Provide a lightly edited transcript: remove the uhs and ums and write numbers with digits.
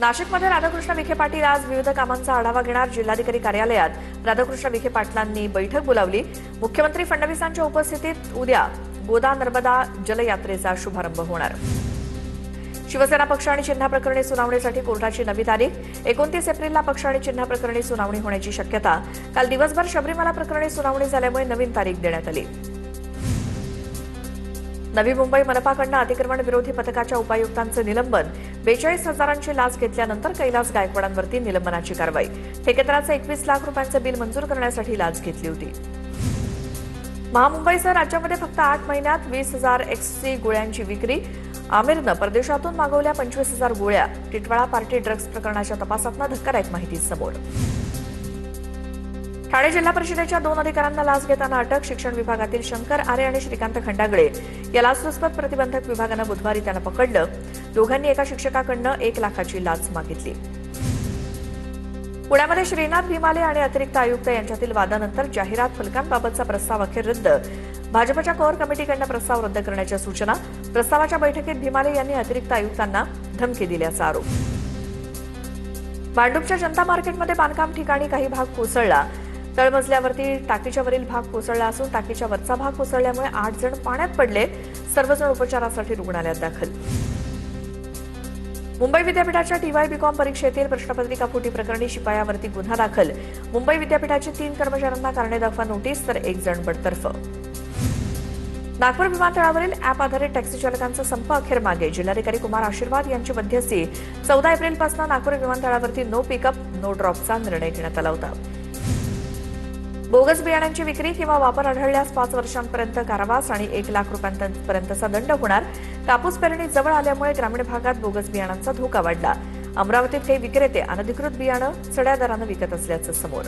नाशिकमध्ये राधाकृष्ण विखे पाटील आज विविध कामांचा आढावा घेणार. जिल्हाधिकारी कार्यालयात राधाकृष्ण विखे पाटलांनी बैठक बोलावली. मुख्यमंत्री फडणवीसांच्या उपस्थितीत उद्या गोदा नर्मदा जलयात्रेचा शुभारंभ होणार. शिवसेना पक्ष आणि चिन्ह प्रकरणी सुनावणीसाठी कोर्टाची नवी तारीख. 29 एप्रिलला पक्ष आणि चिन्ह प्रकरणी सुनावणी होण्याची शक्यता. काल दिवसभर शबरीमाला प्रकरणी सुनावणी झाल्यामुळे नवीन तारीख देण्यात आली. नवी मुंबई मनपाकडून अतिक्रमण विरोधी पथकाच्या उपायुक्तांचं निलंबन. 42,000ची लाच घेतल्यानंतर कैलास गायकवाडांवरती निलंबनाची कारवाई. ठेकेदाराचं 21 लाख रुपयांचं बिल मंजूर करण्यासाठी लाच घेतली होती. महामुंबईसह राज्यामध्ये फक्त 8 महिन्यात 20,000 एक्ससी गोळ्यांची विक्री. आमिरनं परदेशातून मागवल्या 25,000 गोळ्या. टिटवाळा पार्टी ड्रग्ज प्रकरणाच्या तपासातनं धक्कादायक माहिती समोर. ठाणे जिल्हा परिषदेच्या 2 अधिकाऱ्यांना लाच घेताना अटक. शिक्षण विभागातील शंकर आरे आणि श्रीकांत खंडागळे या लाचलुचपत प्रतिबंधक विभागानं बुधवारी त्यांना पकडलं. दोघांनी एका शिक्षकाकडनं 1 लाखाची लाच मागितली. पुण्यामध्ये श्रीनाथ भीमाले आणि अतिरिक्त आयुक्त यांच्यातील वादानंतर जाहिरात फलकांबाबतचा प्रस्ताव अखेर रद्द. भाजपच्या कोअर कमिटीकडनं प्रस्ताव रद्द करण्याच्या सूचना. प्रस्तावाच्या बैठकीत भीमाले यांनी अतिरिक्त आयुक्तांना धमकी दिल्याचा आरोप. भांडूपच्या जनता मार्केटमध्ये बांधकाम ठिकाणी काही भाग कोसळला. तळमजल्यावरती टाकीच्या वरील भाग कोसळला असून टाकीच्या वरचा भाग कोसळल्यामुळे 8 जण पाण्यात पडले. सर्वजण उपचारासाठी रुग्णालयात दाखल. मुंबई विद्यापीठाच्या TY-BCom परीक्षेतील प्रश्नपत्रिका फुटी प्रकरणी शिपायावरती गुन्हा दाखल. मुंबई विद्यापीठाच्या 3 कर्मचाऱ्यांना कारणे दाखवा नोटीस तर 1 जण बडतर्फ. नागपूर विमानतळावरील ॲप आधारित टॅक्सी चालकांचा संप अखेर मागे. जिल्हाधिकारी कुमार आशीर्वाद यांची मध्यस्थी. 14 एप्रिलपासून नागपूर विमानतळावरती नो पिकअप नो ड्रॉपचा निर्णय घेण्यात आला होता. बोगस बियाण्यांची विक्री किंवा वापर आढळल्यास 5 वर्षांपर्यंत कारावास आणि 1 लाख रुपयांपर्यंतचा दंड होणार. कापूस पेरणी जवळ आल्यामुळे ग्रामीण भागात बोगस बियाणांचा धोका वाढला. अमरावतीत काही विक्रेते अनधिकृत बियाणं चढ्या दरानं विकत असल्याचं समोर.